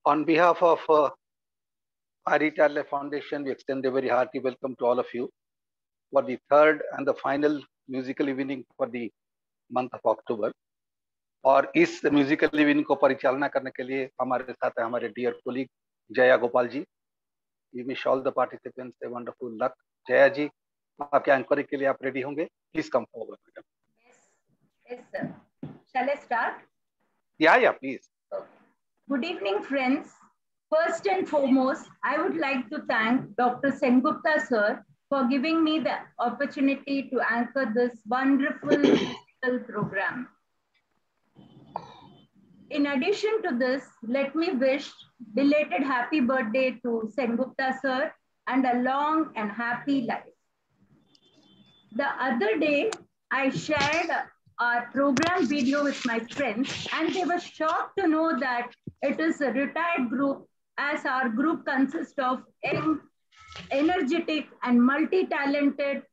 On behalf of Aritale Foundation, we extend a very hearty welcome to all of you for the third and the final musical evening for the month of October. और इस musical evening को परिचालना करने के लिए हमारे साथ है हमारे dear colleague Jaya Gopal ji. We wish all the participants a wonderful luck. Jaya ji, आपके एंकरिंग के लिए आप रेडी होंगे? Please come forward, madam. Yes, sir. Shall I start? Yeah, please. Okay. Good evening, friends. First and foremost, I would like to thank Dr. Sengupta sir for giving me the opportunity to anchor this wonderful musical program. In addition to this, let me wish belated happy birthday to Sengupta sir and a long and happy life. The other day, I shared our program video with my friends and they were shocked to know that it is a retired group, as our group consists of young, energetic and multi-talented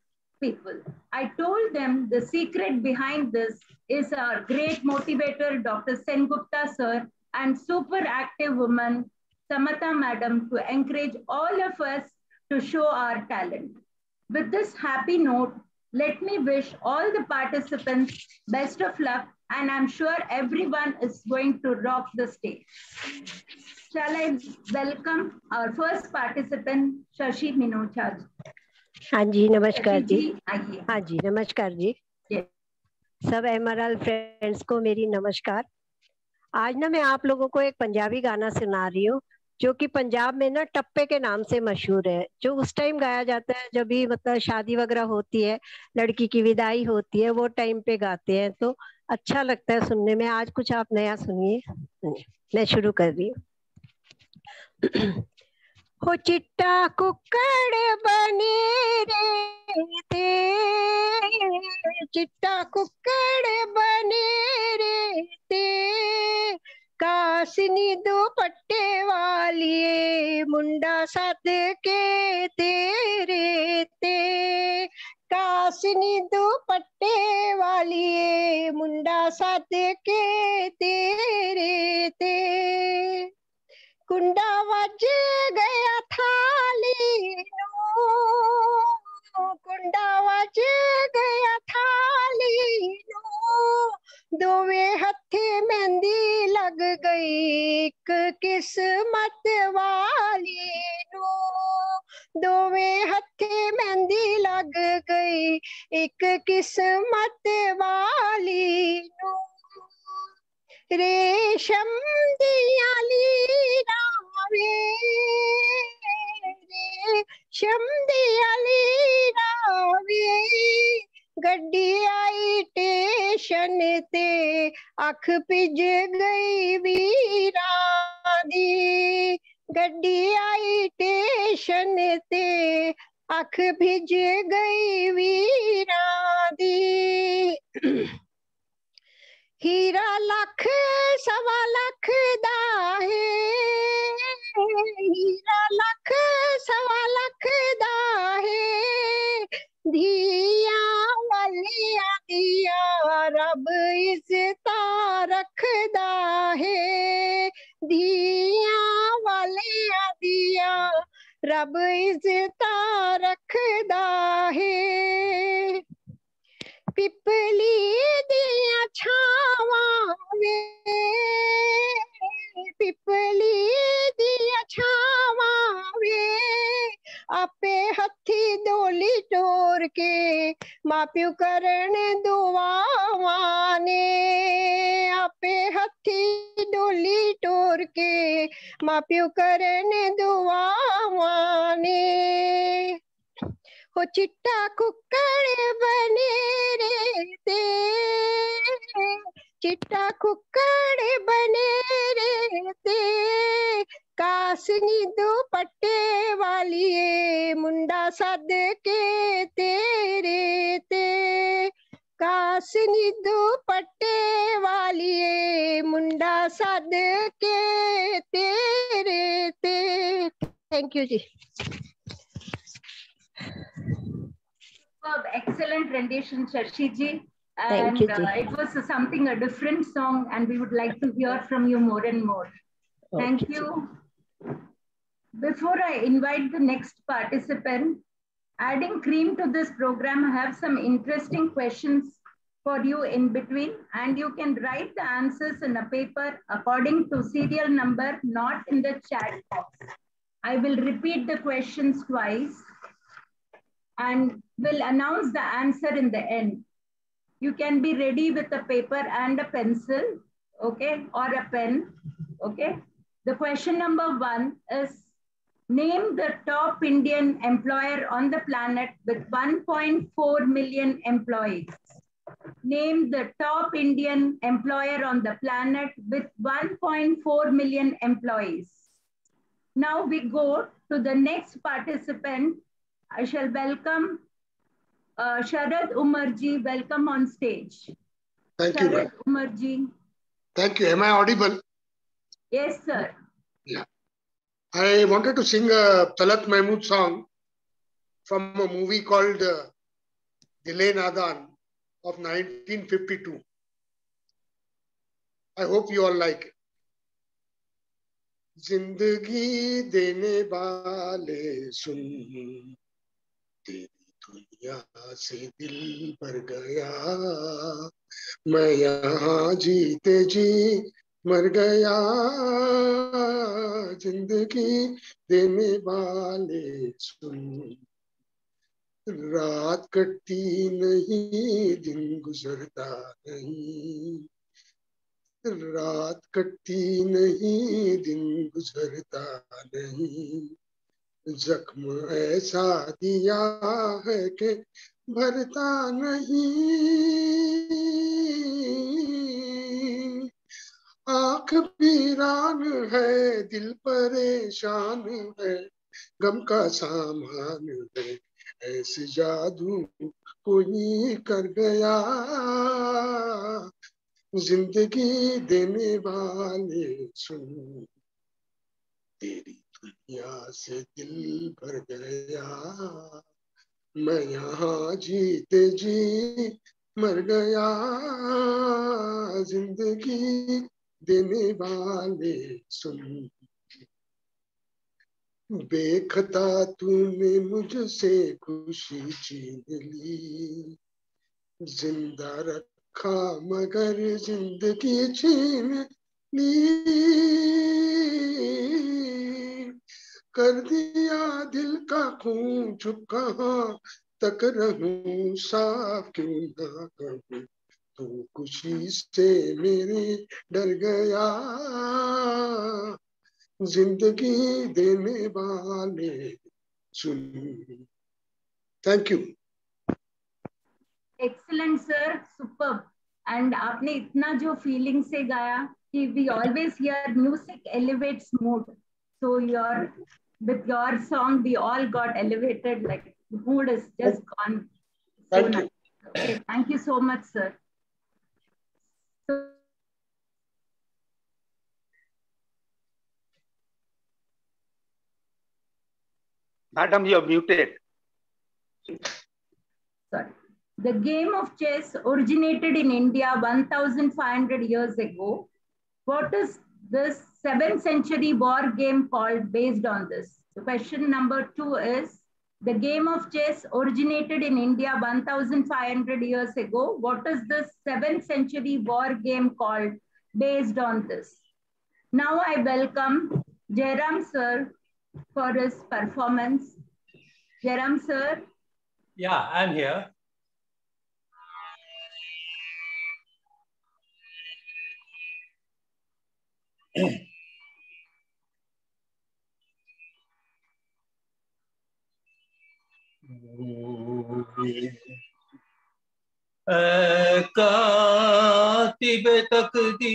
people. I told them the secret behind this is our great motivator, Dr. Sengupta sir, and super active woman, Samatha madam, to encourage all of us to show our talent. With this happy note, let me wish all the participants best of luck, and I'm sure everyone is going to rock the stage. Shall I welcome our first participant, Shashi Minocha? हाँ जी, नमस्कार जी. आइए. हाँ जी, नमस्कार जी. सब MRL friends को मेरी नमस्कार. आज ना मैं आप लोगों को एक पंजाबी गाना सुना रही हूँ जो कि पंजाब में ना टप्पे के नाम से मशहूर है, जो उस टाइम गाया जाता है जब भी मतलब शादी वगैरह होती है, लड़की की विदाई होती है, वो टाइम पे गाते हैं तो अच्छा लगता है सुनने में. आज कुछ आप नया सुनिए. मैं शुरू कर रही हूँ. हो चिट्टा कुक्कड़ बने रे ते, चिट्टा कुक्कड़ बने रे ते, कासनी दुपट्टे वाली मुंडा सद के तेरे ते, कासनी दुपट्टे वाली मुंडा सद के तेरे ते, कुंडा वज गया थाली नू, कुंडा वज गया थाली नू, दोवे हथे मेहंदी लग गई एक किस्मत वाली नू, दोवे हथे मेहंदी लग गई एक किस्मत वाली नू, रेशम दिया लीरा वे, रेशम दिया लीरा वे, गड्डी आई टेशन ते अख पिज गई वीरा दी, गड्डी आई टेशन ते अख भिज गई वीरा दी, हीरा लख सवा लख दा है, हीरा लख सवा लख दा है, धिया वालिया दिया रब इज्जता रखदा है, धिया वालिया दिया रब इज्जता रखदा है, पिपली दिया छावां वे, पिपली दिया छावां वे, आपे हथी डोली टोर के माप्यू करन दुआवां ने, आपे हथी डोली टोर के माप्यू करन दुआवां ने, हो चिट्टा कुक्कड़ बने रे ते, चिट्टा कुक्कड़ बने रे ते, कासनी दुपट्टे वाली मुंडा सद के तेरे ते, कासनी दुपट्टे वाली मुंडा सद के तेरे ते. थैंक यू जी. Excellent rendition, Shashi ji. Thank you, it was something, a different song, and we would like to hear from you more and more. Thank you. Before I invite the next participant, adding cream to this program, I have some interesting questions for you in between, and you can write the answers in a paper according to serial number, not in the chat box. I will repeat the questions twice and will announce the answer in the end. You can be ready with a paper and a pencil, okay, or a pen, okay. The question number 1 is, name the top Indian employer on the planet with 1.4 million employees. Name the top Indian employer on the planet with 1.4 million employees. Now we go to the next participant. I shall welcome Sharad Umarji. Welcome on stage. Thank you. Sharad Umarji. Thank you. Am I audible? Yes, sir. Yeah. I wanted to sing a Talat Mahmood song from a movie called Dile Nadan of 1952. I hope you all like it. Zindagi dene wale sun, teri duniya se dil bhar gaya, main yahan jeete ji मर गया जिंदगी देने वाले सुन रात कटती नहीं दिन गुजरता नहीं रात कटती नहीं दिन गुजरता नहीं जख्म ऐसा दिया है कि भरता नहीं आँख वीरान है दिल परेशान है गम का सामान है ऐसे जादू कोई कर गया जिंदगी देने वाले सुन तेरी दुनिया से दिल भर गया मैं यहाँ जीते जी मर गया जिंदगी देने वाले सुन बेखता तूने मुझसे खुशी छीन ली जिंदा रखा मगर जिंदगी छीन ली कर दिया दिल का खून चुप कहाँ तक रहूं साफ क्यों ना कहूं तू खुशी से मेरे डर गया जिंदगी देने वाले सुन thank you excellent sir superb and आपने इतना जो फीलिंग से गाया कि we always hear music elevates mood so your with your song we all got elevated like the mood is just gone so thank nice. you Okay, thank you so much sir. So, Madam, you are muted. sorry. The game of chess originated in India 1500 years ago. What is this 7th century war game called based on this? So question number 2 is, the game of chess originated in India 1500 years ago. What is this 7th century war game called based on this? Now I welcome Jairam sir for his performance. Jairam sir. Yeah, I'm here. कातिब तकदीर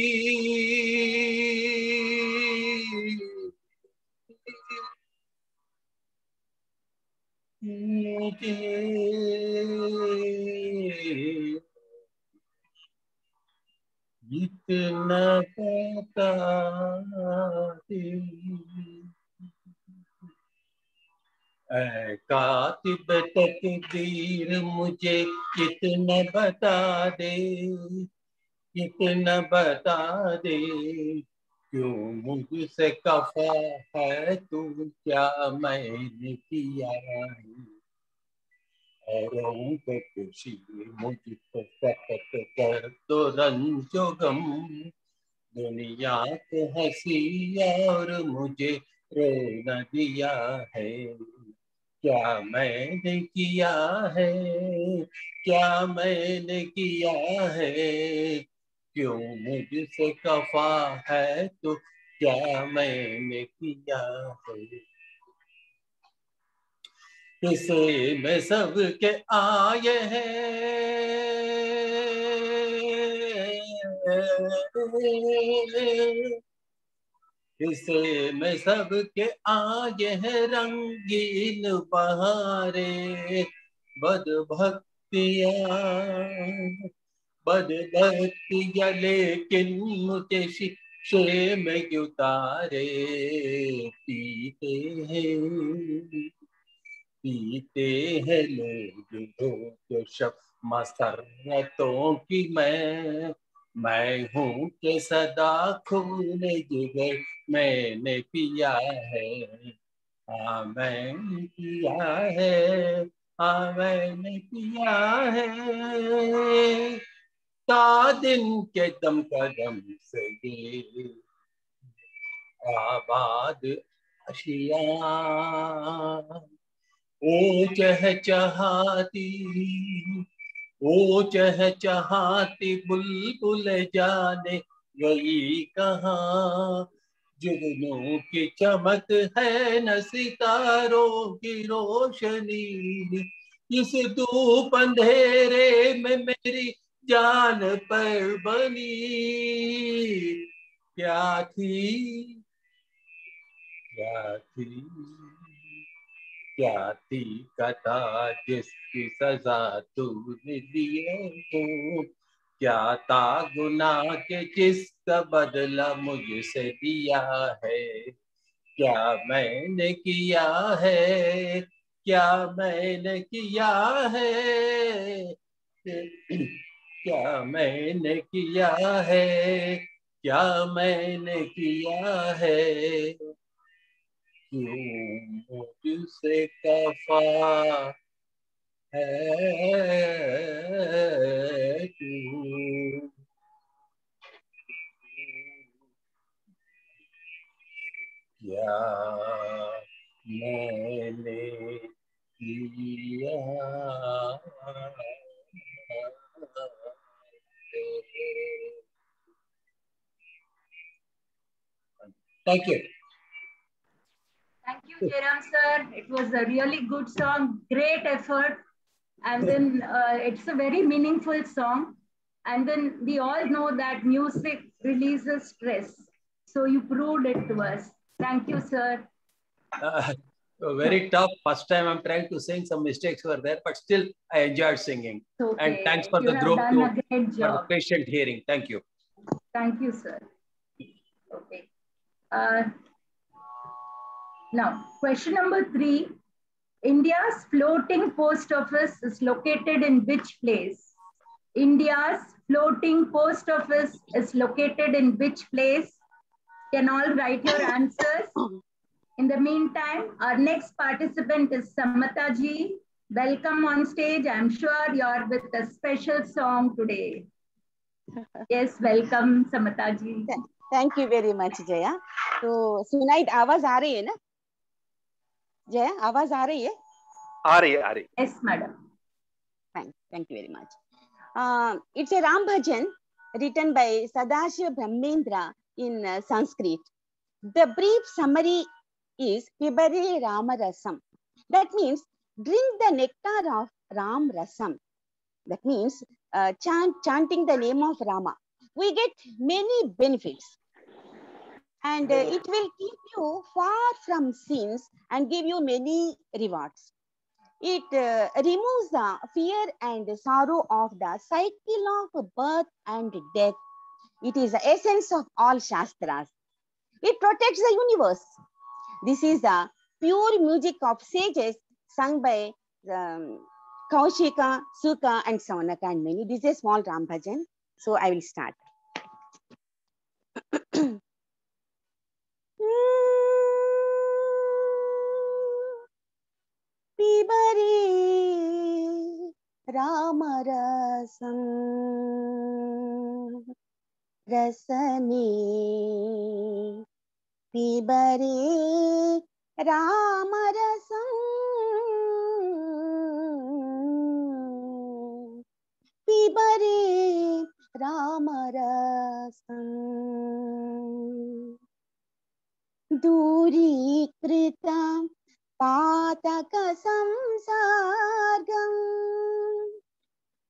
जितना पता कातिब तकदीर मुझे कितना बता दे क्यों मुझसे खफा है तू, क्या मैंने किया है, औरों को खुशी मुझको फकत कर दो रंजो गम, दुनिया को हंसी और मुझे रो न दिया है, क्या मैंने किया है, क्या मैंने किया है, क्यों मुझसे खफा है तो क्या मैंने किया है, किसे में सबके आए हैं, किसे में सबके आए हैं रंगीन बहारे, बदभक्तियाँ लेकिन मुझे शीशे में उतारे, पीते हैं लोग रोज शब मसरतों की, मैं हूँ कि सदा खून जिगर मैंने पिया है, हाँ मैंने पिया है, हाँ मैंने पिया है, ता दिन के दम कदम से ये आबाद अशिया, ओ चहचहाती, ओ चहचहाती बुलबुल जाने गई कहाँ, जुगनों की चमक है न सितारों की रोशनी, इस धूप अंधेरे में मेरी जान पर बनी, क्या थी, क्या थी, क्या थी कथा जिसकी सजा तूने दिए को, क्या था गुनाह के जिसका बदला मुझसे दिया है, क्या मैंने किया है, क्या मैंने किया है, क्या मैंने किया है, क्या मैंने किया है, क्यों मुझसे खफा है तू, क्या मैंने किया है। Thank you. Thank you, Jairam sir. It was a really good song, great effort. And then it's a very meaningful song. And then we all know that music releases stress. So you proved it to us. Thank you, sir. Very tough. First time I'm trying to sing, some mistakes were there, but still I enjoyed singing. Okay. And thanks for You the have group done too, a great for the job. patient hearing. Thank you. Thank you, sir. Okay. Now, question number 3. India's floating post office is located in which place? India's floating post office is located in which place? Can all write your answers? In the meantime, our next participant is Samata ji. Welcome on stage. I'm sure you're with a special song today. Yes, welcome Samata ji. Thank you very much, Jaya. तो सुनाई आवाज आ रही है ना जया, आवाज आ रही है? आ रही है। Yes, madam. Thank you very much. It's a Ram Bhajan written by Sadashiva Brahmendra in Sanskrit. The brief summary is Pibare Rama Rasam. That means drink the nectar of Ram Rasam. That means chanting the name of Rama. We get many benefits. And it will keep you far from sins and give you many rewards. It removes the fear and sorrow of the cycle of birth and death. It is the essence of all Shastras. It protects the universe. This is the pure music of sages sung by Kaushika, Suka, and Saunaka and many. This is a small Ram Bhajan. So I will start. रामरसं रसने पिबरे रामरसं पिबरे रामरसं दूरीकृता पातक संसर्गं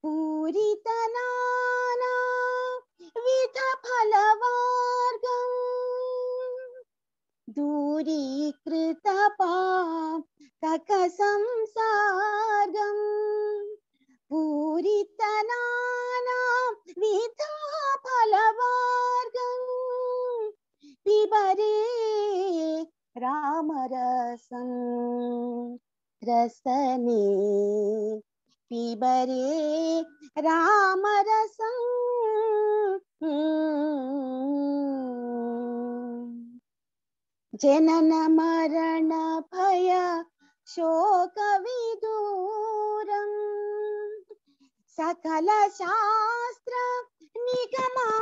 पूरितनाना विध फलवर्गं दूरीकृत पातक संसर्गं पूरितनाना विध फलवर्गं पिबरे रामरसं रसने पिबरे रामरसं जनन मरण भय शोक विदूरं सकल शास्त्र निगमागमसारं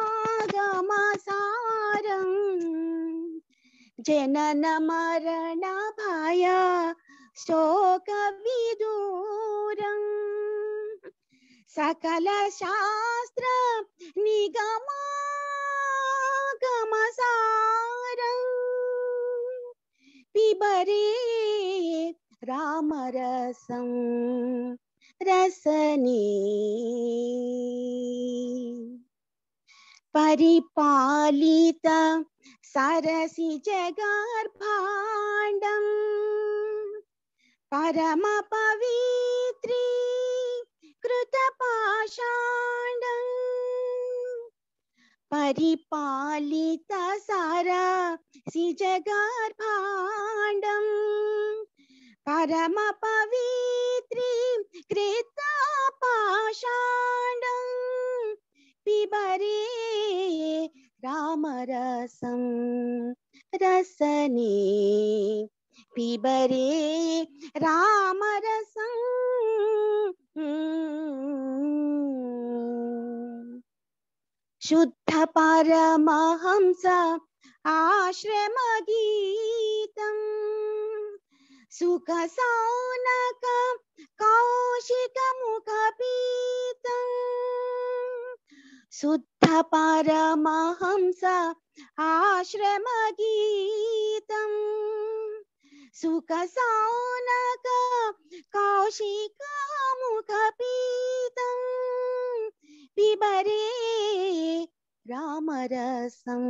जनन मरण भय शोक विदूरं सकल शास्त्र निगमागमसारं पिबरे रामरसं रसने परिपालित सरसिज गर्भाण्डं परम पवित्री कृत पाषाण्डं परिपालित सरसिज गर्भाण्डं परम पवित्री कृत पाषाण्डं पिबरे रामरसं रसने पिबरे रामरसं शुद्ध परमहंस आश्रम गीतं सुख सौनक कौशिक मुख पीतं शुद्ध परमहंस आश्रम गीतं सुख सौनक कौशिक मुख पीतं पिबरे रामरसं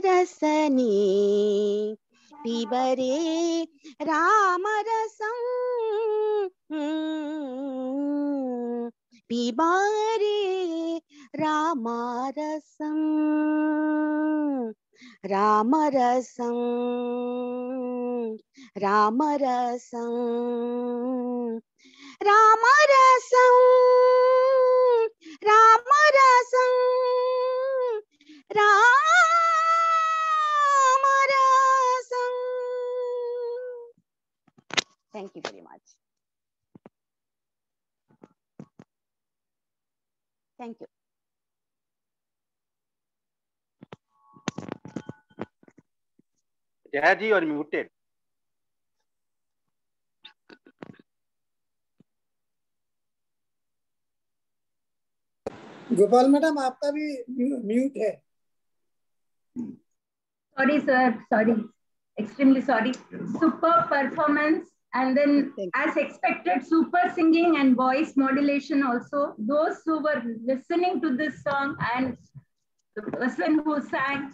रसने पिबरे रामरसं पिबरे रामरसं रामरसं रामरसं रामरसं रामरसं रामरसं. Thank you very much. Thank you. Jaya ji, you are muted. Gopal madam आपका भी म्यूट है. Sorry sir, sorry, extremely sorry. Superb performance, and then as expected, super singing and voice modulation also. Those who were listening to this song and the person who sang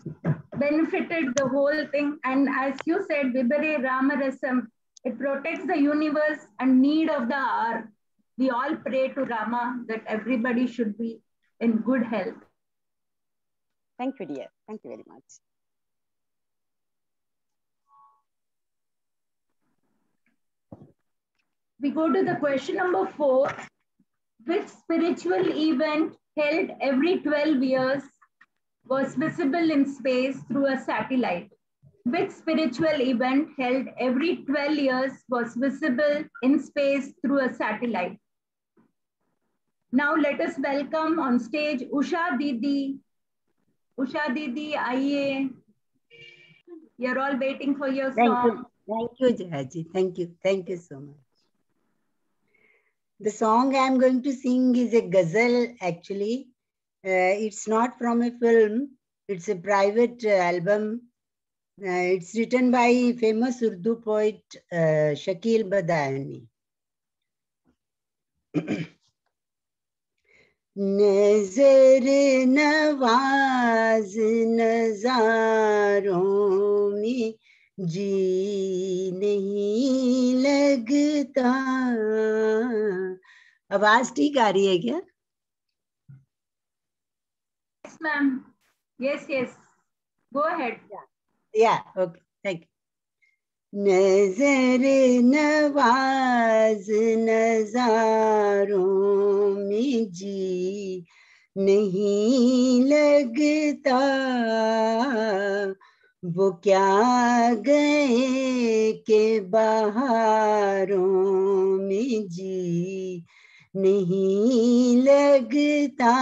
benefited the whole thing. And as you said, Vibare Ramarasam, it protects the universe and need of the hour. We all pray to Rama that everybody should be in good health. Thank you, dear. Thank you very much. We go to the question number 4. Which spiritual event held every 12 years was visible in space through a satellite? Which spiritual event held every 12 years was visible in space through a satellite? Now let us welcome on stage Usha Didi. Usha Didi, आइए. You're all waiting for your song. Thank you, Jayaji. Thank you so much. The song I am going to sing is a ghazal. Actually, it's not from a film. It's a private album. It's written by famous Urdu poet Shakil Badayani. नजर नवाज नजारों में जी नहीं लगता. आवाज ठीक आ रही है क्या? Yes, ma'am. Yes. Go ahead. Yeah. Okay. Thank you. नजर नवाज नजारों में जी नहीं लगता. वो क्या गए के बहारों में जी नहीं लगता.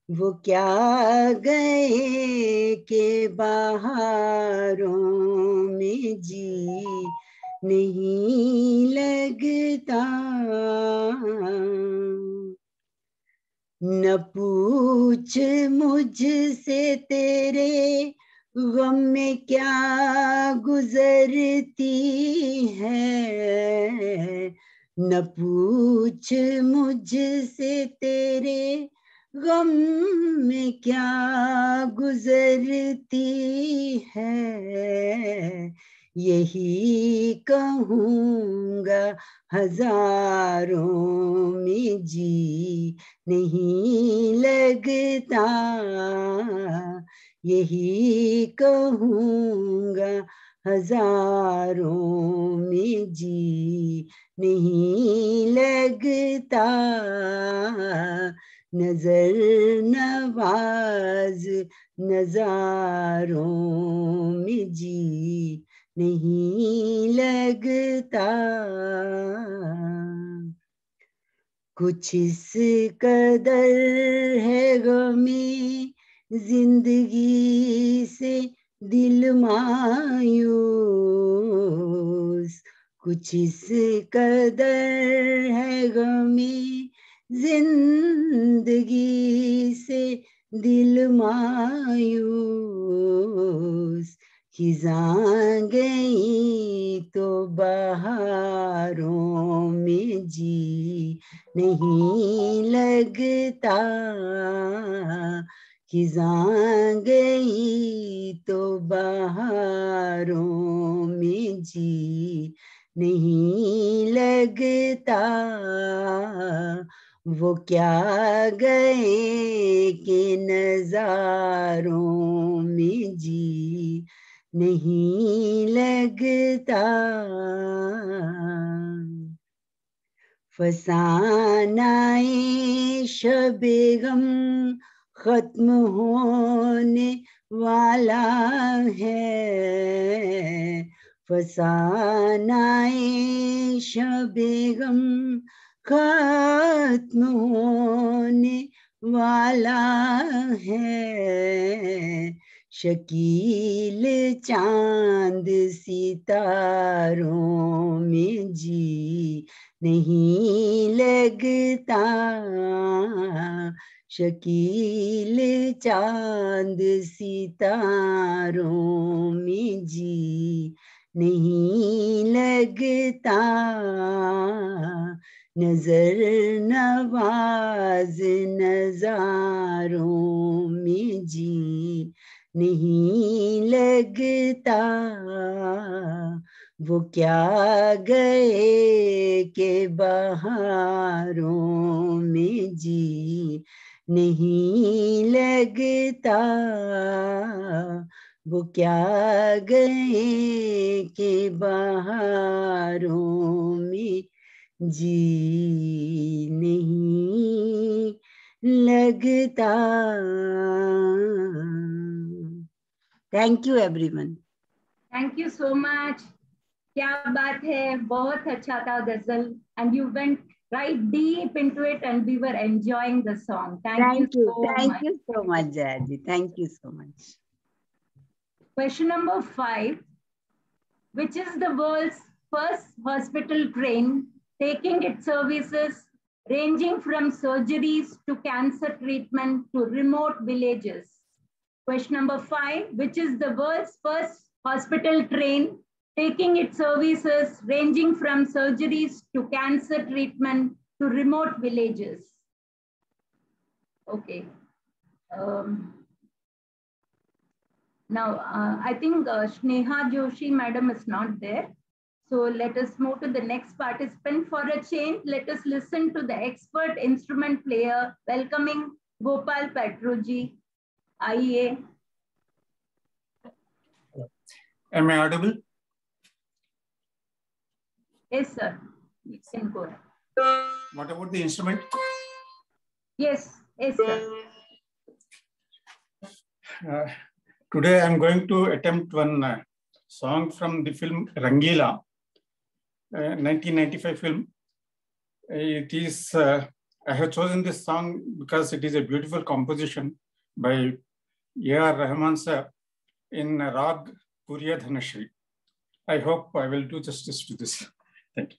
वो क्या गए के बहारों में जी नहीं लगता. न पूछ मुझसे तेरे गम में क्या गुजरती है. न पूछ मुझसे तेरे गम में क्या गुजरती है. यही कहूँगा हजारों में जी नहीं लगता. यही कहूँगा हजारों में जी नहीं लगता. नजर नवाज नजारों में जी नहीं लगता. कुछ इस कदर है गमी जिंदगी से दिल मायूस. कुछ इस कदर है गमी जिंदगी से दिल मायूस. खिज़ां गई तो बहारों में जी नहीं लगता. खिज़ां गई तो बहारों में जी नहीं लगता. वो क्या गए के नजारों में जी नहीं लगता. फसानाए शबे गम खत्म होने वाला है. फसानाए शबे गम खत्म होने वाला है. शकील चांद सितारों में जी नहीं लगता. शकील चांद सितारों में जी नहीं लगता. नजर नवाज नजारों में जी नहीं लगता. वो क्या गए के बहारों में जी नहीं लगता. वो क्या गए के बहारों में जी नहीं लगता. Thank you everyone. Thank you so much. क्या बात है, बहुत अच्छा था गजल. And you went right deep into it, and we were enjoying the song. Thank you so Thank much. you so much, Jayaji. Thank you so much. Question number 5. Which is the world's first hospital train taking its services ranging from surgeries to cancer treatment to remote villages? Question number 5. Which is the world's first hospital train taking its services ranging from surgeries to cancer treatment to remote villages? Okay. Now, I think Sneha Joshi madam is not there. So let us move to the next participant. For a change, let us listen to the expert instrument player welcoming Gopal Petroji, IEA. Am I audible? Yes, sir. You can go ahead. What about the instrument? Yes, yes, sir. Today I'm going to attempt one song from the film Rangila, 1995 film. It is, I have chosen this song because it is a beautiful composition by A.R. Rahman sir in Rag Puriya Dhanashri. I hope I will do justice to this. Thank you.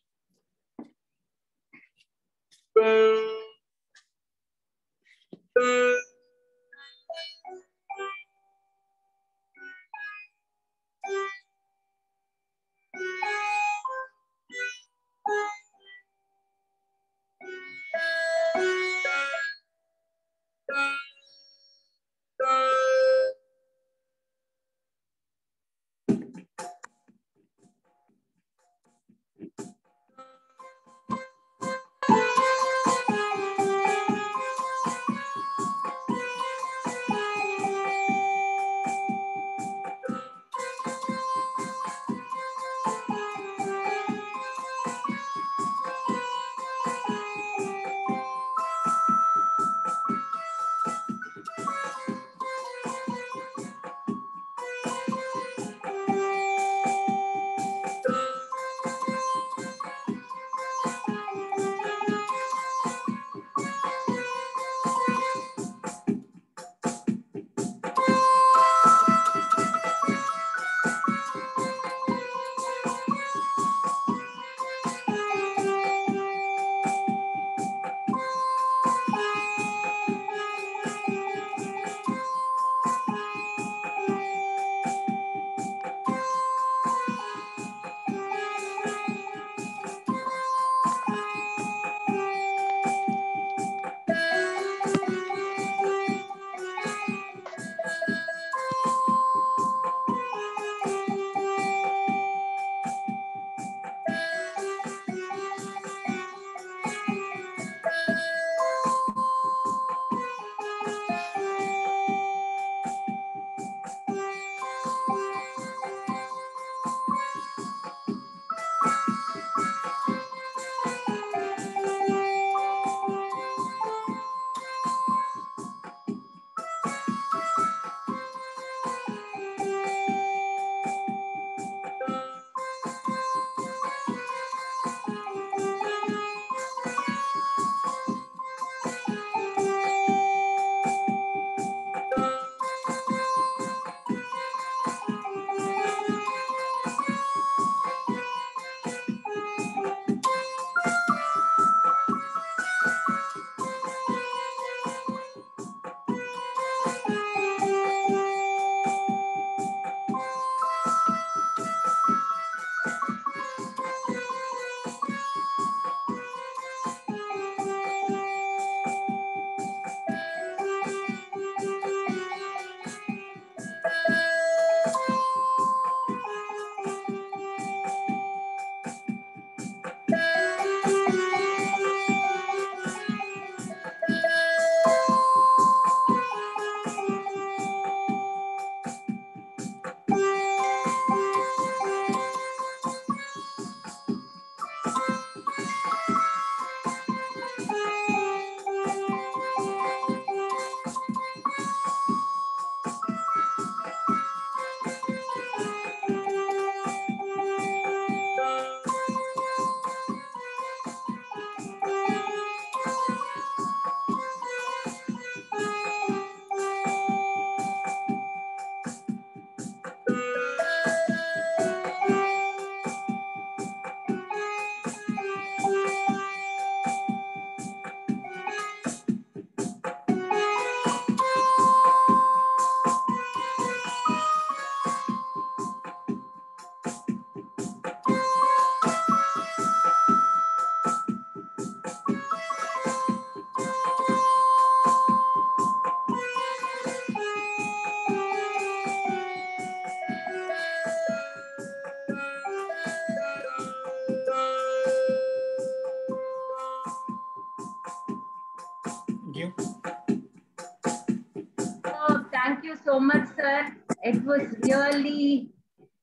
so much, sir. It was really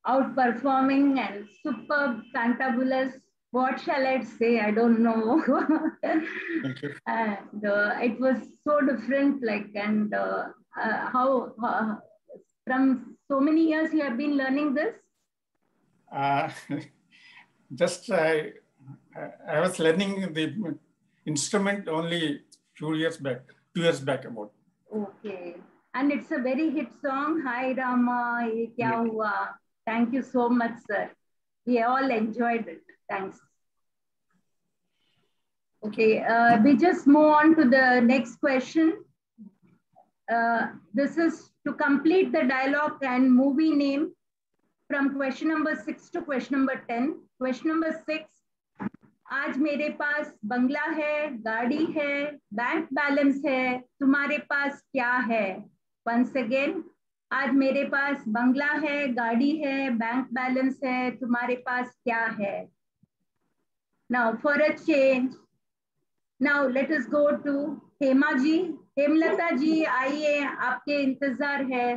outperforming and superb, fantabulous. What shall I say? I don't know. Thank you. And it was so different, like, and how from so many years you have been learning this? Just I was learning the instrument only few years back, 2 years back about. Okay. And it's a very hit song. Hi Rama, Ye Kya Hua. Thank you so much, sir. We all enjoyed it. Thanks. Okay, we just move on to the next question. This is to complete the dialogue and movie name from question number 6 to question number 10. Question number 6. आज मेरे पास बंगला है, गाड़ी है, bank balance है, तुम्हारे पास क्या है? Once again, आज मेरे पास बंगला है, गाड़ी है, बैंक बैलेंस है, तुम्हारे पास क्या है? Now for a change, now let us go to Hema ji. Hemlata जी आइए, आपके इंतजार है.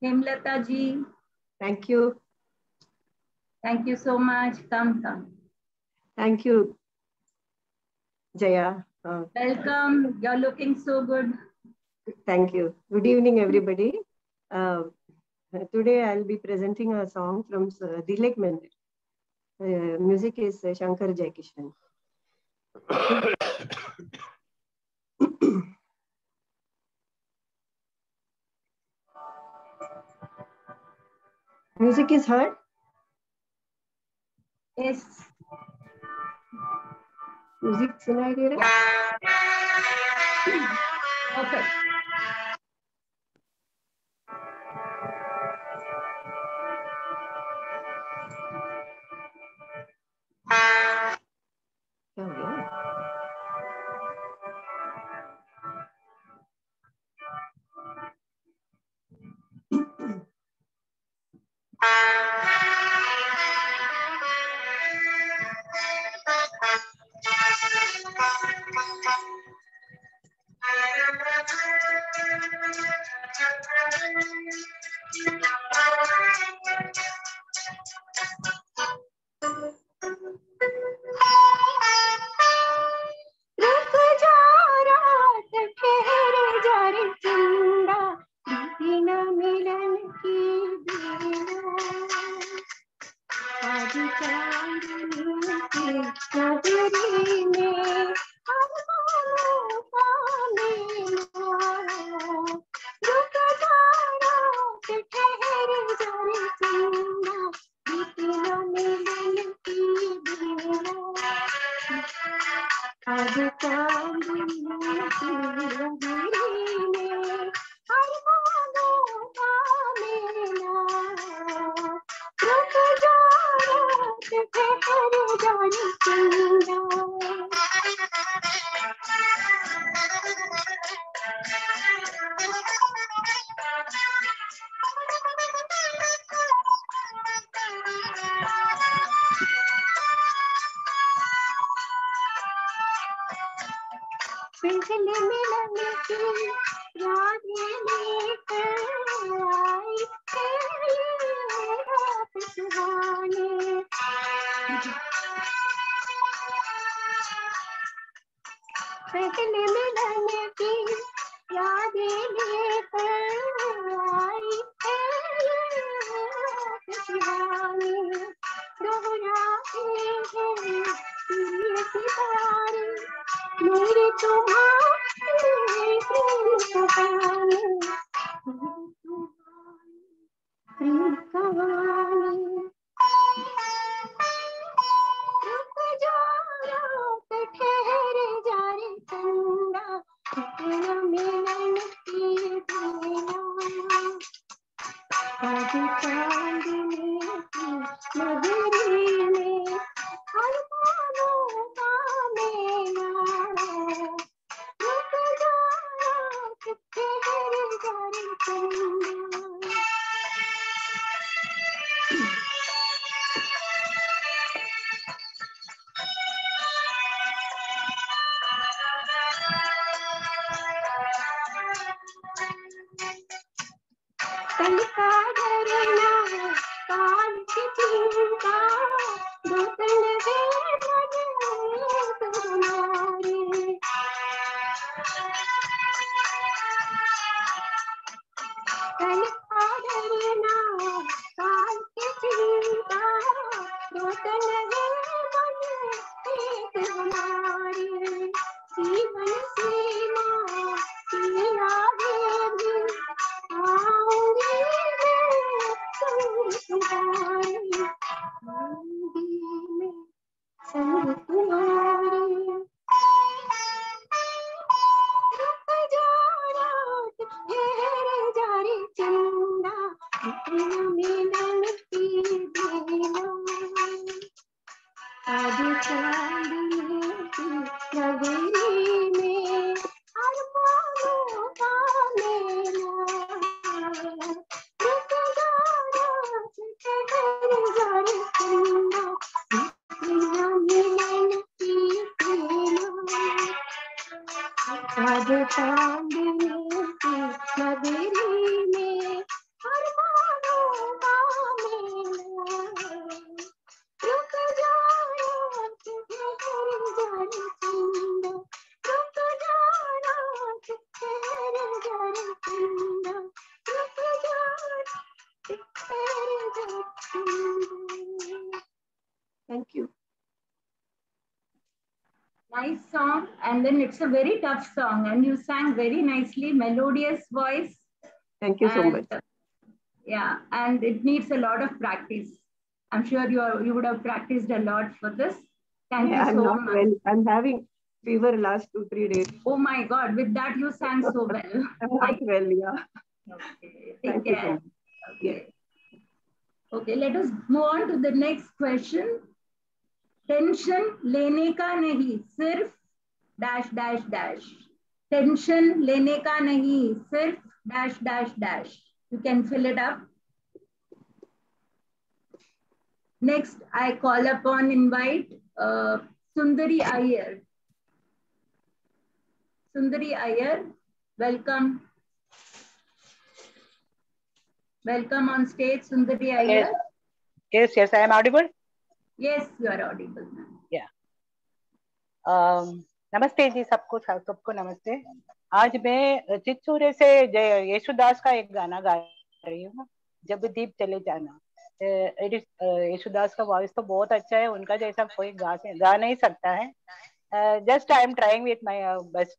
हेमलता जी. Thank you. Thank you so much. Come. Thank you, Jaya. Welcome. You're looking so good. Thank you. Good evening, everybody. Today I'll be presenting a song from Dilek Mendir. Music is Shankar Jaikishan. Music is heard? Yes. Music सुनाई दे रहा है? Okay. क्या हो गया? संग तुम्हारे रुक जा रात ठहर जा रे चंदा इतना मिलन की देना आज चांदनी की नगरी में अरमानों का मेला रुक जा रात ठहर जा रे चंदा इतना मिलन की देना आज चांदनी की नगरी में अरमानों का मेला रुक जा रात ठहर जा रे चंदा रुक जा रात ठहर जा रे चंदा रुक जा रात ठहर जा रे चंदा। Thank you. Nice song, and then it's a very tough song, and you sang very nicely, melodious voice. Thank you so much. Yeah, and it needs a lot of practice. I'm sure you would have practiced a lot for this. Thank you so much. Well. I'm having fever last 2-3 days. Oh my God! With that, you sang so well. I'm not well, yeah. Okay, Thank take care. Okay. Okay, let us move on to the next question. Tension लेने का नहीं सिर्फ dash dash dash tension लेने का नहीं सिर्फ dash dash dash you can fill it up next I call upon invite Sundari Iyer welcome on stage Sundari Iyer. Yes, I am audible. Yes, you are audible. Yeah. नमस्ते जी सबको नमस्ते। आज मैं चित्तूर से येशुदास का एक गाना गा रही हूँ, जब दीप चले जाना। येशुदास का वॉइस तो बहुत अच्छा है, उनका जैसा कोई गा नहीं सकता है। Just I am trying with my best.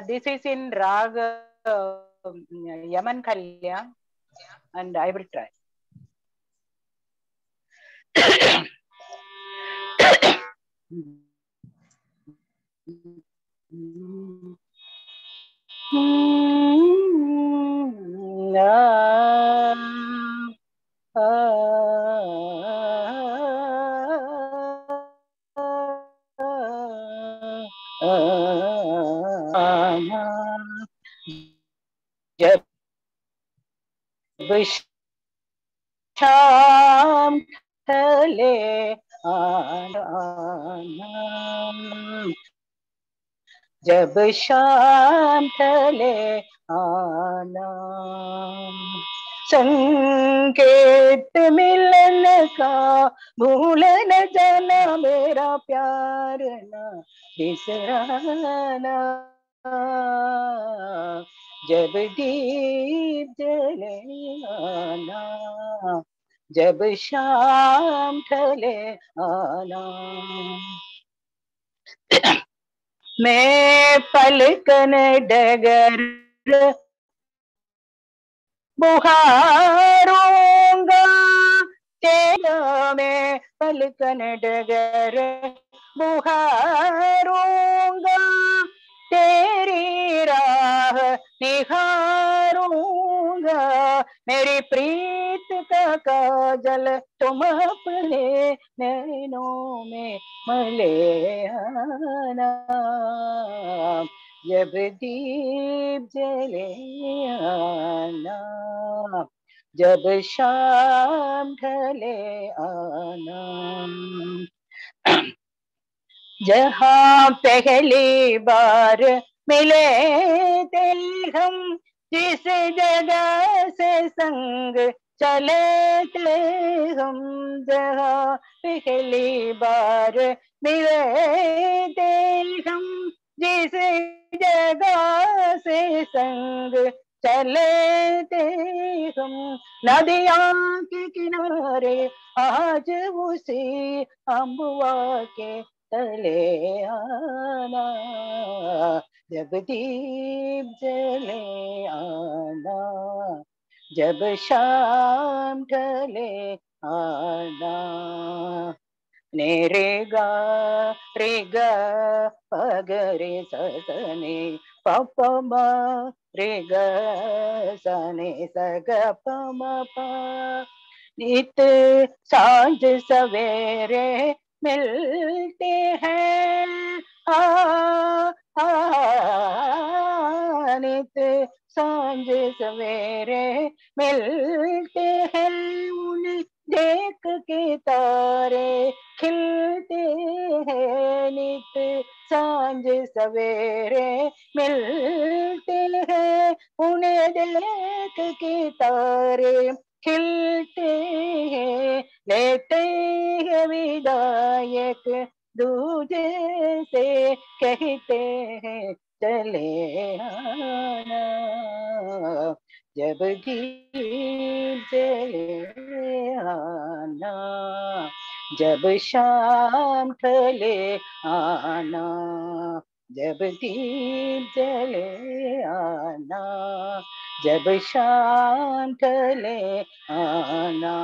This is in raag Yaman Kalyan and I will try. जब शाम ढले आना, जब शाम ढले आना, संकेत मिलन का भूल न जाना, मेरा प्यार न बिसराना, जब दीप जले आना, जब शाम ढले आना। मैं पलकन डगर बुहारूंगा तेरा, मैं पलकन डगर बुहारूंगा, तेरी राह निहारूंगा, मेरी प्रीत का काजल तुम अपने नैनों में मले आना, जब दीप जले आना, जब शाम ढले आना। जहाँ पहली बार मिले थे हम, जिस जगह से संग चले थे हम, जहाँ पहली बार मिले थे हम, जिस जगह से संग चले थे हम, नदियाँ के किनारे आज उसी अम्बुआ के तले आना, जब दीप जले आना, जब शाम ढले ढले आना। ने रे गा प ग रे स ने प प म रे ग स ने स ग प म प। नित सांझ सवेरे मिलते हैं नित सांझ सवेरे मिलते हैं। उन्हें देख के तारे खिलते हैं। नित सांझ सवेरे मिलते हैं। उन्हें देख के तारे खिलते हैं। लेते हैं विदायक दूजे से कहते हैं चले आना। जब दीप जले आना, जब शाम ढले आना। जब दीप जले आना, जब शाम ढले आना।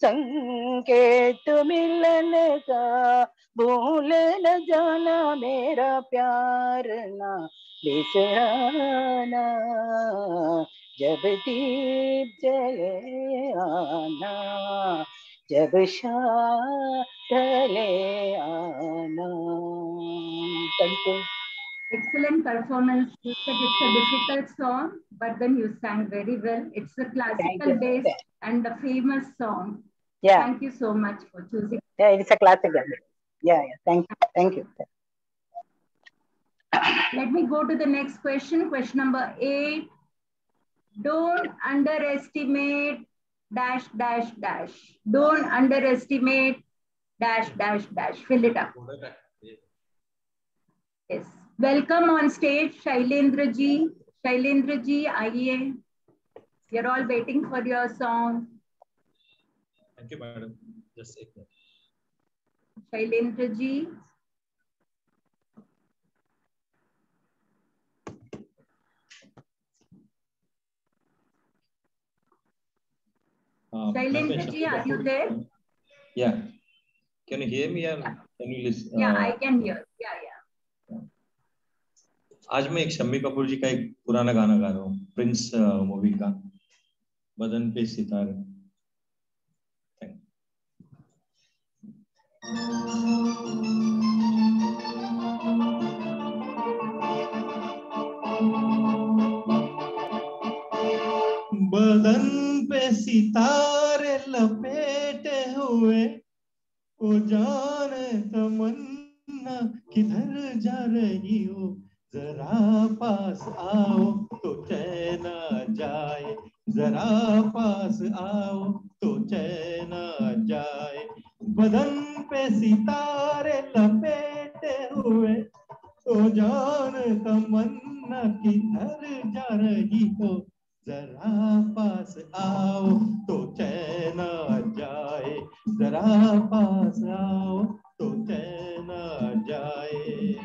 संकेत मिलन का भूल न जाना, मेरा प्यार ना बिसराना। जब दीप जले आना, जब शाम ढले आना। Thank you. Excellent performance. You said it's a difficult song, but then you sang very well. It's a classical based and a famous song. Yeah. Thank you so much for choosing. Yeah, it's a classical. Yeah. Thank you. Let me go to the next question. Question number 8. Don't underestimate dash dash dash. Don't underestimate dash dash dash. Fill it up. Yes. Welcome on stage, Shailendra ji. Shailendra ji, आइए. You're all waiting for your song. Thank you, madam. Just a minute. Shailendra ji. Shailendra ji, are you there? Yeah. Can you hear me or can you listen? Yeah, I can hear. Yeah. आज मैं एक शम्मी कपूर जी का एक पुराना गाना गा रहा हूँ, प्रिंस मूवी का, बदन पे सितारे। बदन पे सितारे लपेटे हुए, ओ जाने तमन्ना किधर जा रही हो। जरा पास आओ तो चैन आ जाए, जरा पास आओ तो चैन आ जाए। बदन पे सितारे लपेटे हुए, तो जान तमन्ना किधर जा रही हो। जरा पास आओ तो चैन आ जाए, जरा पास आओ तो चैन आ जाए।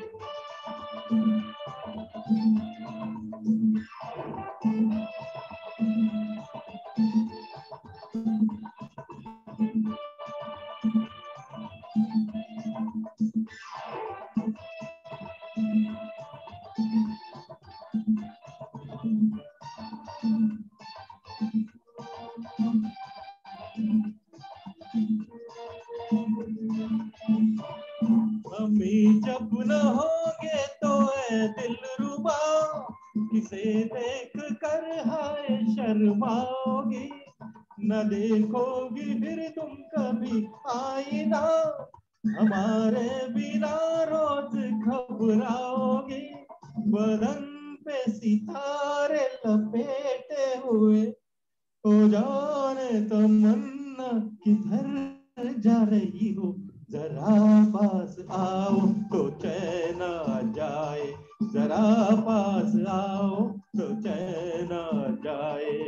हमें जब न होंगे तो ऐ दिलरुबा, किसे देख कर हाय शर्माओगी। न देखोगी फिर तुम कभी आईना, हमारे बिना रोज घबराओगी। बदन पे सितारे लपेटे हुए, ओ जाने तमन्ना किधर जा रही हो। जरा पास आओ तो चैन आ जाए, जरा पास आओ तो चैन आ जाए।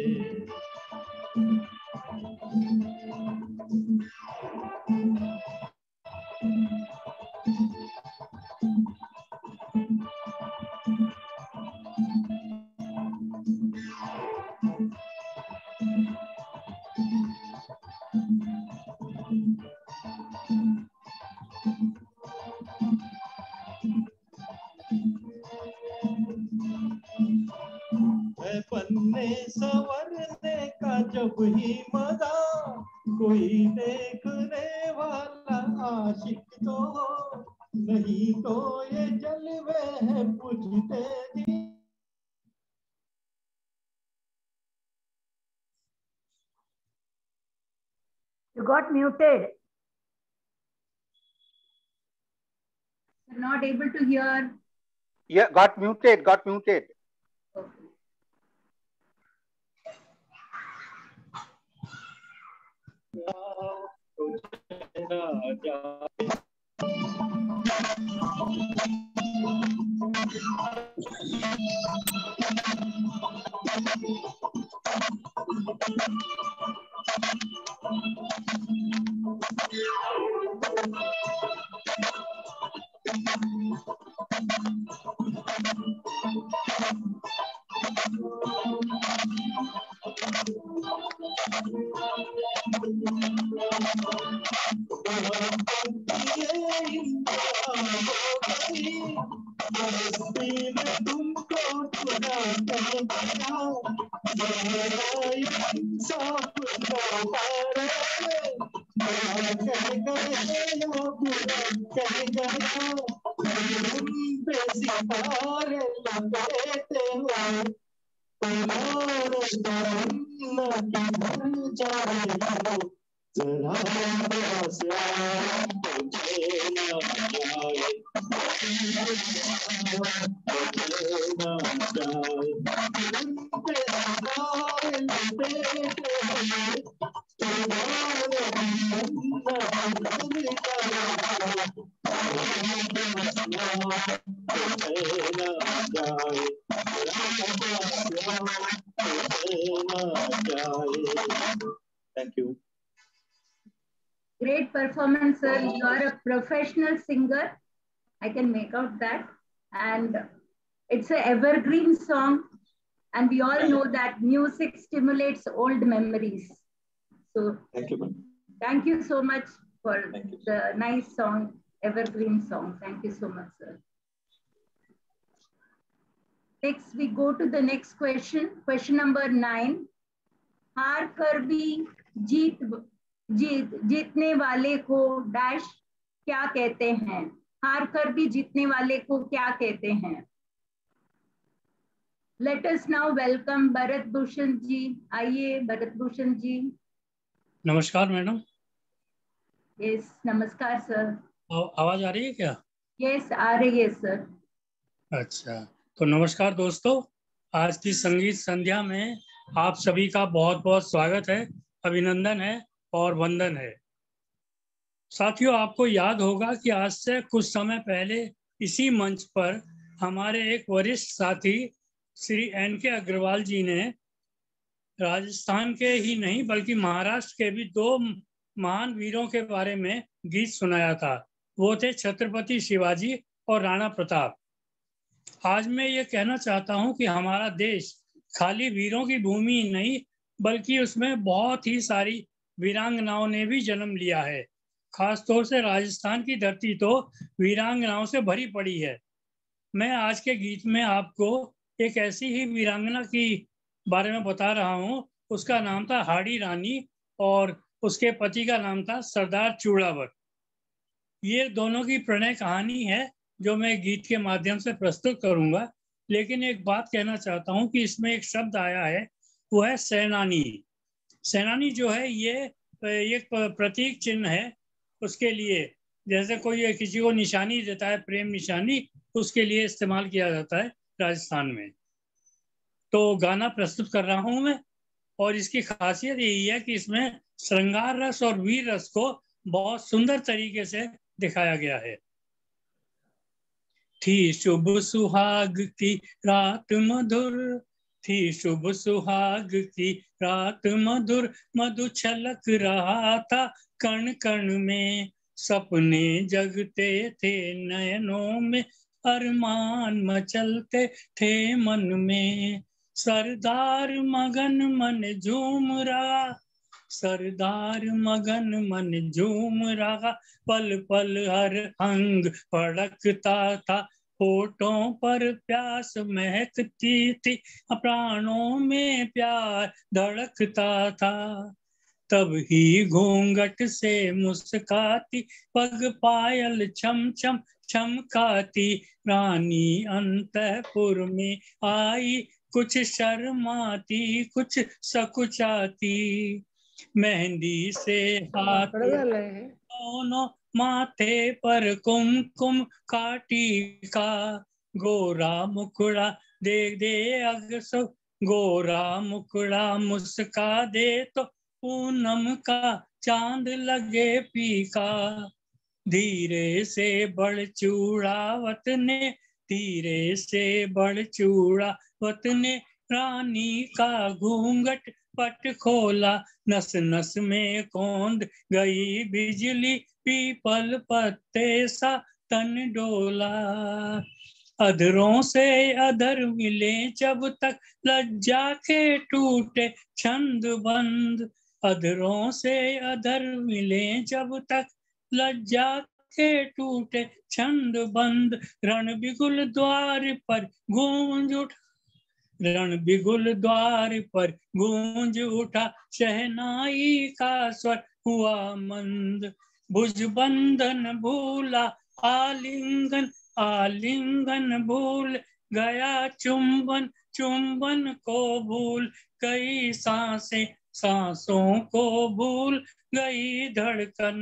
पन्ने संवरने का जब ही मजा, कोई देखने वाला आशिक तो हो, नहीं तो ये जलवे हैं बुझते दिए। You got muted. You're not able to hear. Yeah, got muted, got muted. Okay. Thank you. Great performance, sir. You are a professional singer. I can make out that. And it's an evergreen song. And we all know that music stimulates old memories. So Thank you, ma'am. thank you so much for the nice song, evergreen song. Thank you so much, sir. Next, we go to the next question. Question number 9. हार कर भी जीतने वाले को dash क्या कहते हैं? हार कर भी जीतने वाले को क्या कहते हैं? Let us now welcome Bharat Bhushan ji. आइए भरत भूषण जी. नमस्कार मैडम. Yes, नमस्कार सर. आवाज आ रही है क्या? Yes, आ रही है सर. अच्छा, तो नमस्कार दोस्तों. आज की संगीत संध्या में आप सभी का बहुत बहुत स्वागत है, अभिनंदन है और वंदन है. साथियों, आपको याद होगा कि आज से कुछ समय पहले इसी मंच पर हमारे एक वरिष्ठ साथी श्री N.K. अग्रवाल जी ने राजस्थान के ही नहीं बल्कि महाराष्ट्र के भी 2 महान वीरों के बारे में गीत सुनाया था. वो थे छत्रपति शिवाजी और राणा प्रताप. आज मैं ये कहना चाहता हूँ कि हमारा देश खाली वीरों की भूमि नहीं बल्कि उसमें बहुत ही सारी वीरांगनाओं ने भी जन्म लिया है. खासतौर से राजस्थान की धरती तो वीरांगनाओं से भरी पड़ी है. मैं आज के गीत में आपको एक ऐसी ही वीरांगना की बारे में बता रहा हूँ. उसका नाम था हाड़ी रानी और उसके पति का नाम था सरदार चूड़ावत. ये दोनों की प्रणय कहानी है जो मैं गीत के माध्यम से प्रस्तुत करूंगा. लेकिन एक बात कहना चाहता हूं कि इसमें एक शब्द आया है, वो है सेनानी. सेनानी जो है ये एक प्रतीक चिन्ह है उसके लिए. जैसे कोई किसी को निशानी देता है, प्रेम निशानी, उसके लिए इस्तेमाल किया जाता है राजस्थान में. तो गाना प्रस्तुत कर रहा हूं मैं और इसकी खासियत यही है कि इसमें श्रृंगार रस और वीर रस को बहुत सुंदर तरीके से दिखाया गया है. थी शुभ सुहाग की रात मधुर, थी शुभ सुहाग की रात मधुर, मधु छलक रहा था कण कण में, सपने जगते थे नयनों में, अरमान मचलते थे मन में, सरदार मगन मन झूम रहा, सरदार मगन मन झूम रहा, पल पल हर अंग फड़कता था, होठों पर प्यास महकती थी, प्राणों में प्यार धड़कता था। तब ही घूंघट से मुस्काती, पग पायल छम छम चमकाती, रानी अंतपुर में आई, कुछ शर्माती कुछ सकुचाती। मेहंदी से हाथ दोनों माथे पर कुमकुम काटी का, गोरा मुकुड़ा दे दे अगसो, गोरा मुकुड़ा मुस्का दे तो पूनम का चांद लगे फीका। धीरे से बढ़ चूड़ावत ने, धीरे से बढ़ चूड़ावत ने, रानी का घूंघट पट खोला, नस नस में कौंध गई बिजली, पीपल पत्ते सा तन डोला। अधरों से अधर मिले जब तक, लज्जा के टूटे छंद बंद, अधरों से अधर मिले जब तक, लज्जा के टूटे छंद बंद। रण बिगुल द्वार पर गूंज उठा, रण बिगुल द्वार पर गूंज उठा, शहनाई का स्वर हुआ मंद। भुज बंधन भूला आलिंगन, आलिंगन भूल गया चुंबन, चुंबन को भूल गई सांसें, सांसों को भूल गई धड़कन।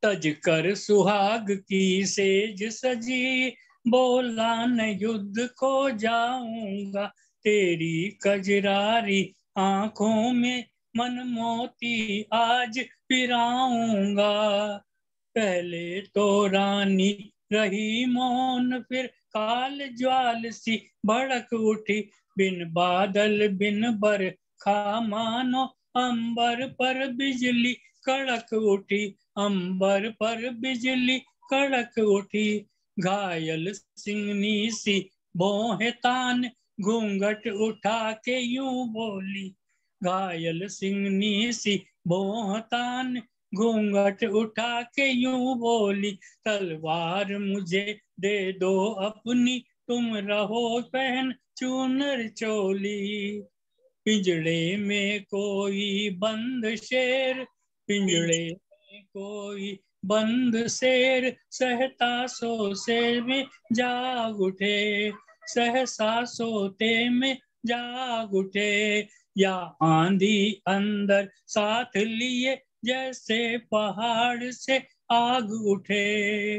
तज कर सुहाग की सेज सजी, बोला न युद्ध को जाऊंगा, तेरी कजरारी आंखों में मन मोती आज पिराऊंगा। पहले तो रानी रही मौन, फिर काल ज्वाल सी भड़क उठी, बिन बादल बिन बरखा मानो, अंबर पर बिजली कड़क उठी, अंबर पर बिजली कड़क उठी। घायल सिंगनी सी भौहें तान, घूंघट उठा के यूं बोली, घायल सिंगनी सी भौहें तान, घूंघट उठा के यूं बोली, तलवार मुझे दे दो अपनी, तुम रहो पहन चूनर चोली। पिंजड़े में कोई बंद शेर, पिंजड़े में कोई बंद शेर, सहता सोते में जाग उठे, सहसा सोते में जाग उठे। या आंधी अंदर साथ लिए, जैसे पहाड़ से आग उठे।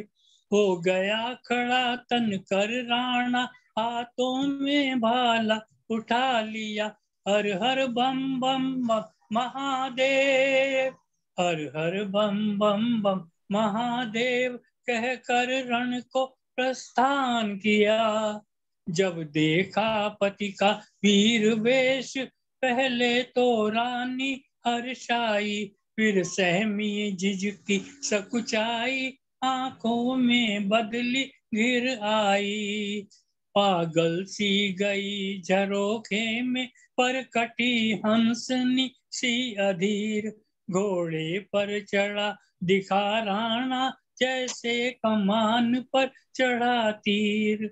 हो गया खड़ा तन कर राणा, हाथों में भाला उठा लिया, हर हर बम बम बम महादेव, हर हर बम बम बम महादेव, कह कर रण को प्रस्थान किया। जब देखा पति का वीर वेश, पहले तो रानी हर्षाई, फिर सहमी झिझकी सकुचाई, आंखों में बदली घिर आई। पागल सी गई झरोखे में, पर कटी हंसनी सी अधीर, घोड़े पर चढ़ा दिखा राणा, जैसे कमान पर चढ़ा तीर।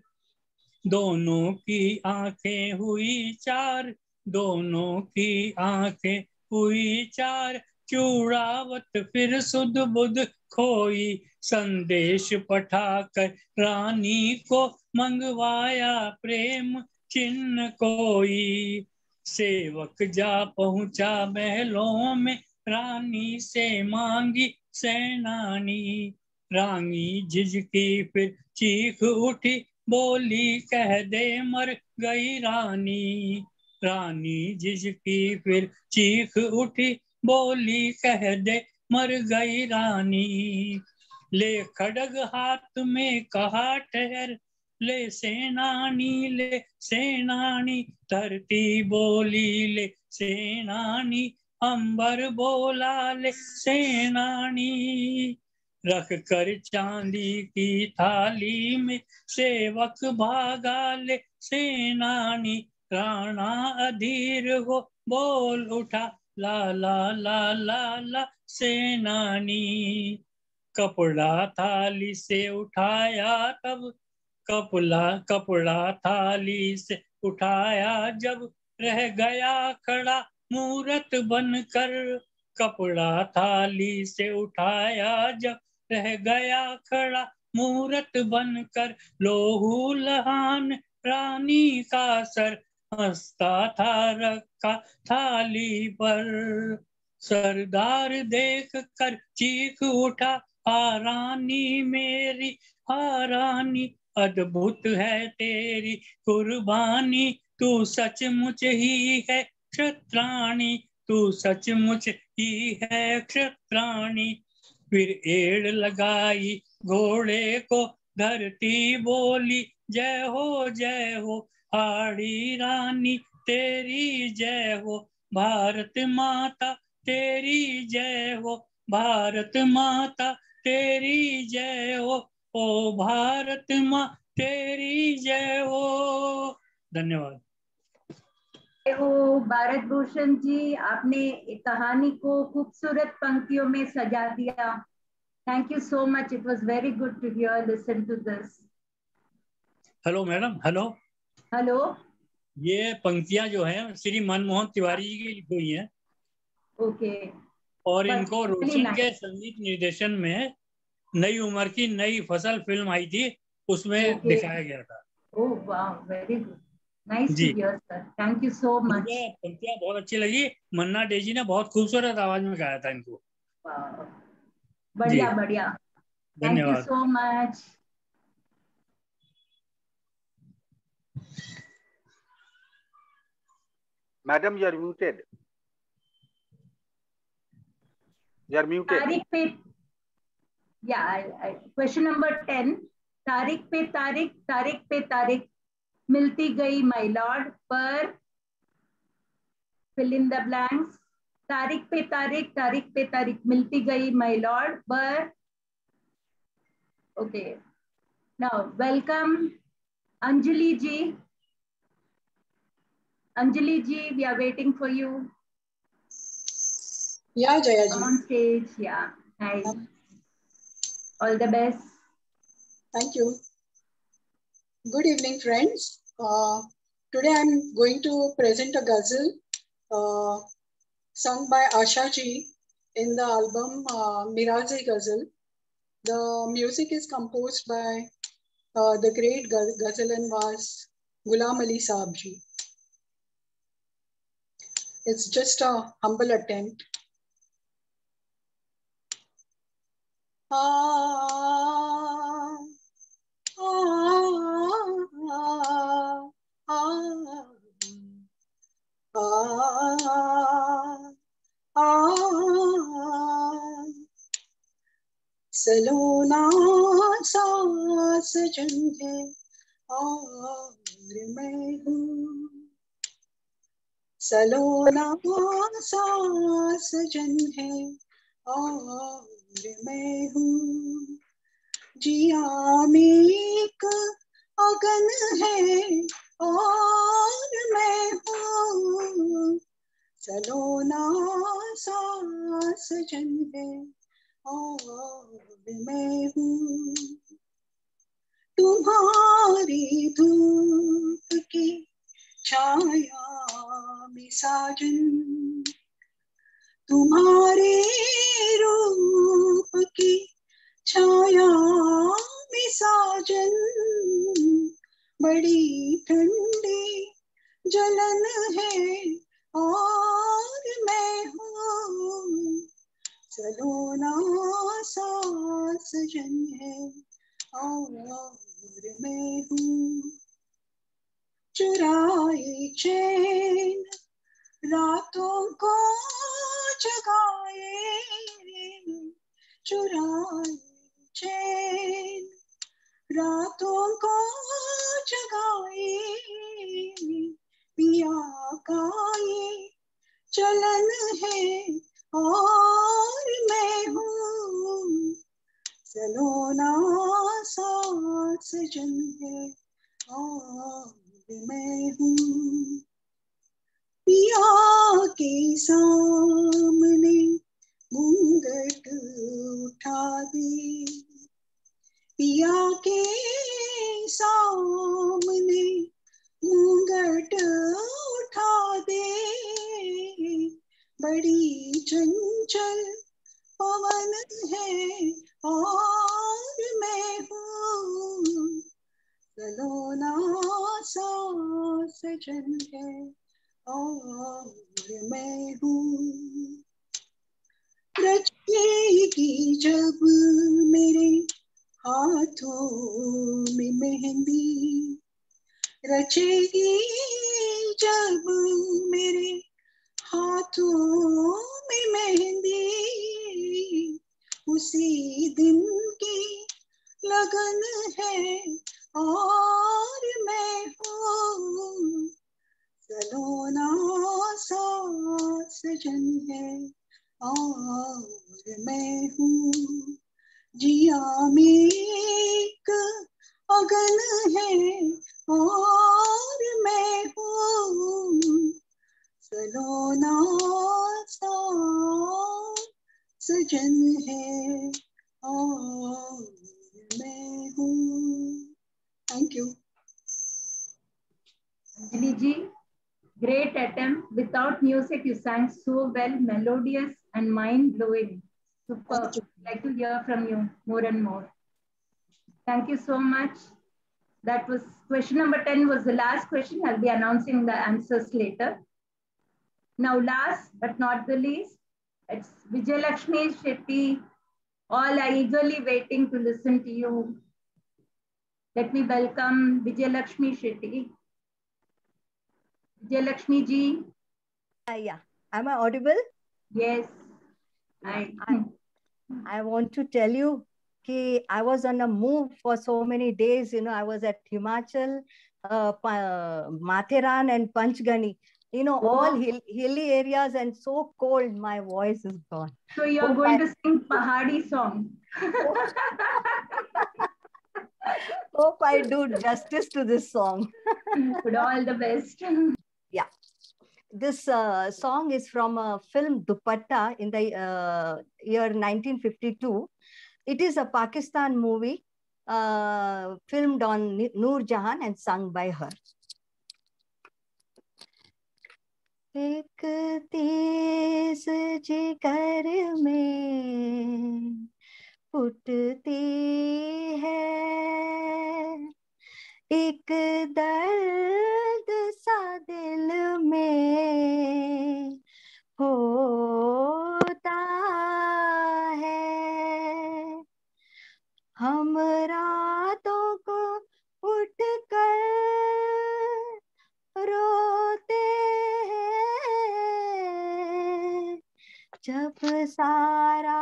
दोनों की आंखें हुई चार, दोनों की आंखें हुई चार, चूड़ावत फिर सुध बुध खोई, संदेश पठाकर रानी को मंगवाया प्रेम चिन्ह कोई। सेवक जा पहुंचा महलों में, रानी से मांगी सेनानी, रानी झिझकी फिर चीख उठी, बोली कह दे मर गई रानी, रानी झिझकी फिर चीख उठी, बोली कह दे मर गई रानी। ले खड्ग हाथ में कहा ठहर, ले सेनानी ले सेनानी, धरती बोली ले सेनानी, अंबर बोला ले सेनानी। रख कर चांदी की थाली में, सेवक भागा ले सेनानी, राणा अधीर हो बोल उठा, ला ला ला ला ला सेनानी। कपड़ा थाली से उठाया तब, कपड़ा थाली से उठाया जब, रह गया खड़ा मूरत बनकर। कपड़ा थाली से उठाया जब, रह गया खड़ा मूरत बनकर। लोहू लहान रानी का सर, हंसता था रखा थाली पर। सरदार देख कर चीख उठा, हा रानी मेरी, हा रानी, अद्भुत है तेरी कुर्बानी। तू सचमुच ही है क्षत्राणी, तू सचमुच ही है क्षत्राणी। फिर एड़ लगाई घोड़े को, धरती बोली जय हो जय हो। हाड़ी रानी तेरी जय हो, भारत माता तेरी जय हो, भारत माता तेरी जय हो, ओ भारत माँ तेरी जय हो। धन्यवाद। हो भारत भूषण जी, आपने एक कहानी को खूबसूरत पंक्तियों में सजा दिया। Thank you so much, it was very good to hear, listen to this. Hello madam, hello hello. ये पंक्तियां जो हैं श्री मनमोहन तिवारी जी की लिखी हुई हैं। ओके। और इनको रोशन के संगीत निर्देशन में नई उम्र की नई फसल फिल्म आई थी, उसमें दिखाया गया था। ओह वाह, वेरी गुड, नाइस टू जी, hear sir, thank you so much. मुझे पंक्तियां बहुत अच्छी लगी। मन्ना डे जी ने बहुत खूबसूरत आवाज में गाया था इनको। बढ़िया बढ़िया, थैंक यू धन्यवाद। So much. Madam, you are muted. You are muted. तारीख पे, क्वेश्चन नंबर 10, तारीख पे तारीख, तारीख पे तारीख मिलती गई माय लॉर्ड, पर फिल इन द ब्लैंक्स। तारीख पे तारीख, तारीख पे तारीख मिलती गई माय लॉर्ड, पर okay. Now welcome Anjali ji. Anjali ji, we are waiting for you. Yeah, Jaya ji. On stage, yeah. Hi. All the best. Thank you. Good evening, friends. Today I'm going to present a ghazal sung by Asha ji in the album Mirazi Ghazal. The music is composed by the great ghazal anwaz Ghulam Ali Saab ji. It's just a humble attempt. सलोना सास जन है और मैं हूँ, सलोना सास जन है और मैं हूँ। जिया में एक अगन है और मैं हूँ, सलोना सास जन है और मैं हूँ। तुम्हारी धूप की छाया में साजन, तुम्हारे रूप की छाया में साजन, बड़ी ठंडी जलन है और मैं हूँ, सलोना सास जन है और मैं हूँ। चुराए चैन रातों को जगाए, चुराए चैन रातों को जगाए, पिया का ये चलन है और मैं हूँ, सलोना सास जन है और मैं हूँ। पिया के साथ चंचल पवन है और मैं हूँ, सलोना सा सजन है और मैं हूँ। रचेगी जब मेरे हाथों में मेहंदी, रचेगी जब मेरे हाथों में मेहंदी, उसी दिन की लगन है और मैं हूँ, सलोना सा सजन है और मैं हूँ। जिया में एक अगन है और मैं हूँ, सलोना सा सजन है और मैं हूँ। Thank you. Anjali ji, great attempt. Without music, you sang so well, melodious and mind-blowing. Super. Like to hear from you more and more. Thank you so much. That was question number 10 was the last question. I'll be announcing the answers later. Now, last but not the least, it's Vijayalakshmi Shetty. All are eagerly waiting to listen to you. Let me welcome Vijayalakshmi Shetty. Vijayalakshmi ji. Yeah. Am I audible? Yes. I want to tell you that I was on a move for so many days. You know, I was at Himachal, Matheran and Panchgani. You know, all hilly areas and so cold. My voice is gone. So you're going to sing Pahadi song. Hope I do justice to this song. But all the best. Yeah. This song is from a film Dupatta in the year 1952. It is a Pakistan movie filmed on Noor Jahan and sung by her. एक तेज जिगर में फुटती है एक दर्द सा दिल में होता है हम रातों को उठ कर रोते हैं जब सारा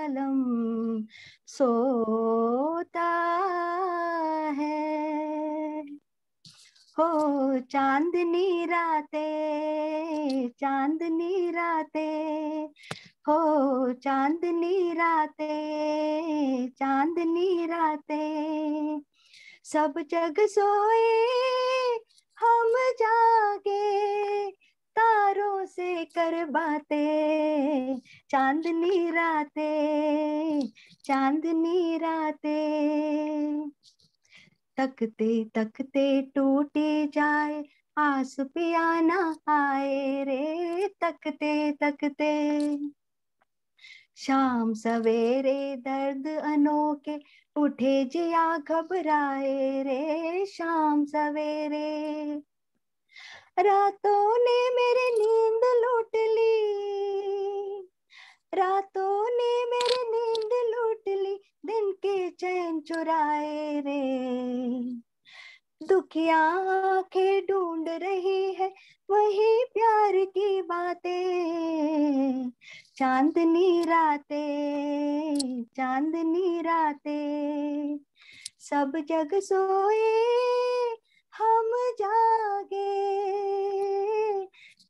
आलम सोता है हो चांदनी रातें हो चांदनी रातें सब जग सोए हम जागे तारों से कर बातें चांदनी रातें तकते तकते टूटी जाए आस पिया ना आए रे तकते तकते शाम सवेरे दर्द अनोखे उठे जिया घबराए रे शाम सवेरे रातों ने मेरी नींद लूट ली दिन के चैन चुराए रे दुखिया आंखें ढूंढ रही है वही प्यार की बातें चांदनी रातें सब जग सोए हम जागे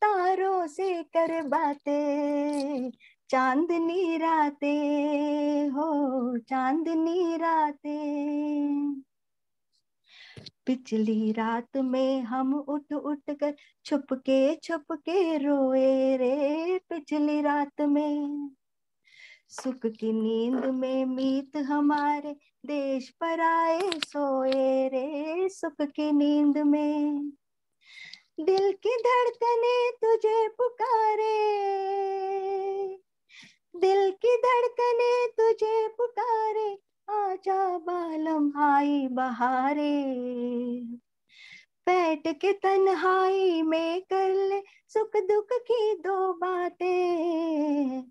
तारों से कर बातें चांदनी रातें हो चांदनी रातें पिछली रात में हम उठ कर छुप के रोए रे पिछली रात में सुख की नींद में मीत हमारे देश पर आए सोए रे सुख की नींद में दिल की धड़कने तुझे पुकारे लम्हाई बहारे, बैठ के तन्हाई में कर ले सुख दुख की दो बातें,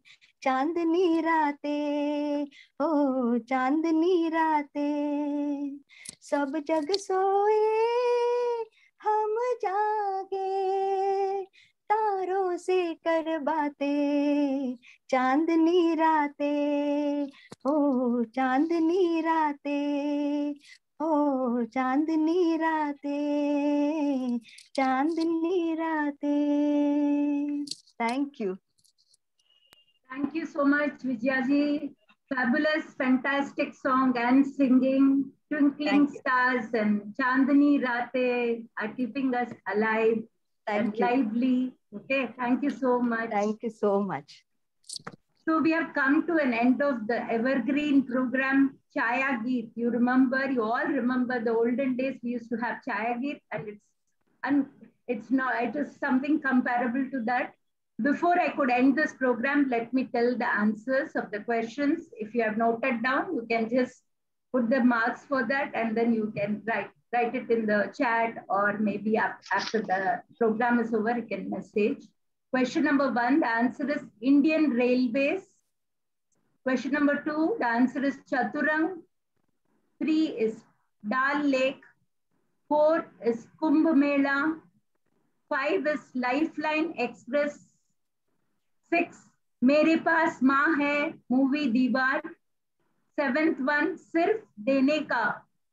चांदनी रातें, ओ चांदनी रातें, सब जग सोए हम जागे, तारों से कर बातें, चांदनी रातें, ओ चांदनी रातें, ओ चांदनी रातें, चांदनी रातें। Thank you. Thank you so much, Vijayaji. Fabulous, fantastic song and singing. Twinkling stars and Chandani Rate are keeping us alive and lively. Okay, thank you so much. Thank you so much. So we have come to an end of the evergreen program, Chaya Geet. You remember, you all remember the olden days we used to have Chaya Geet, and it is something comparable to that. Before I could end this program, let me tell the answers of the questions. If you have noted down, you can just put the marks for that, and then you can write it in the chat, or maybe after the program is over, you can message. Question number 1, the answer is Indian Railways. Question number 2, the answer is Chaturang. 3 is Dal Lake. 4 is Kumbh Mela. 5 is Lifeline Express. 6, मेरे पास माँ है, movie दीवार. 7th one, सिर्फ देने का,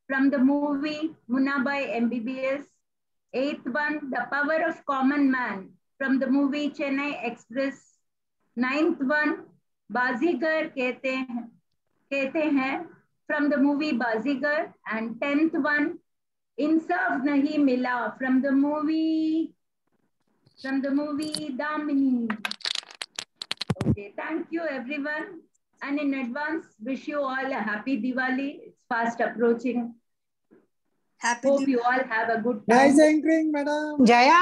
from the movie Munnabai MBBS. 8th one, The Power of Common Man, from the movie Chennai Express. 9th one, बाजीगर कहते हैं, from the movie Baazigar. And 10th one, इंसाफ नहीं मिला, from the movie Damini. Okay, thank you everyone, and in advance wish you all a happy Diwali. It's fast approaching. Hope you all have a good time. Nice anchoring, madam. Jaya.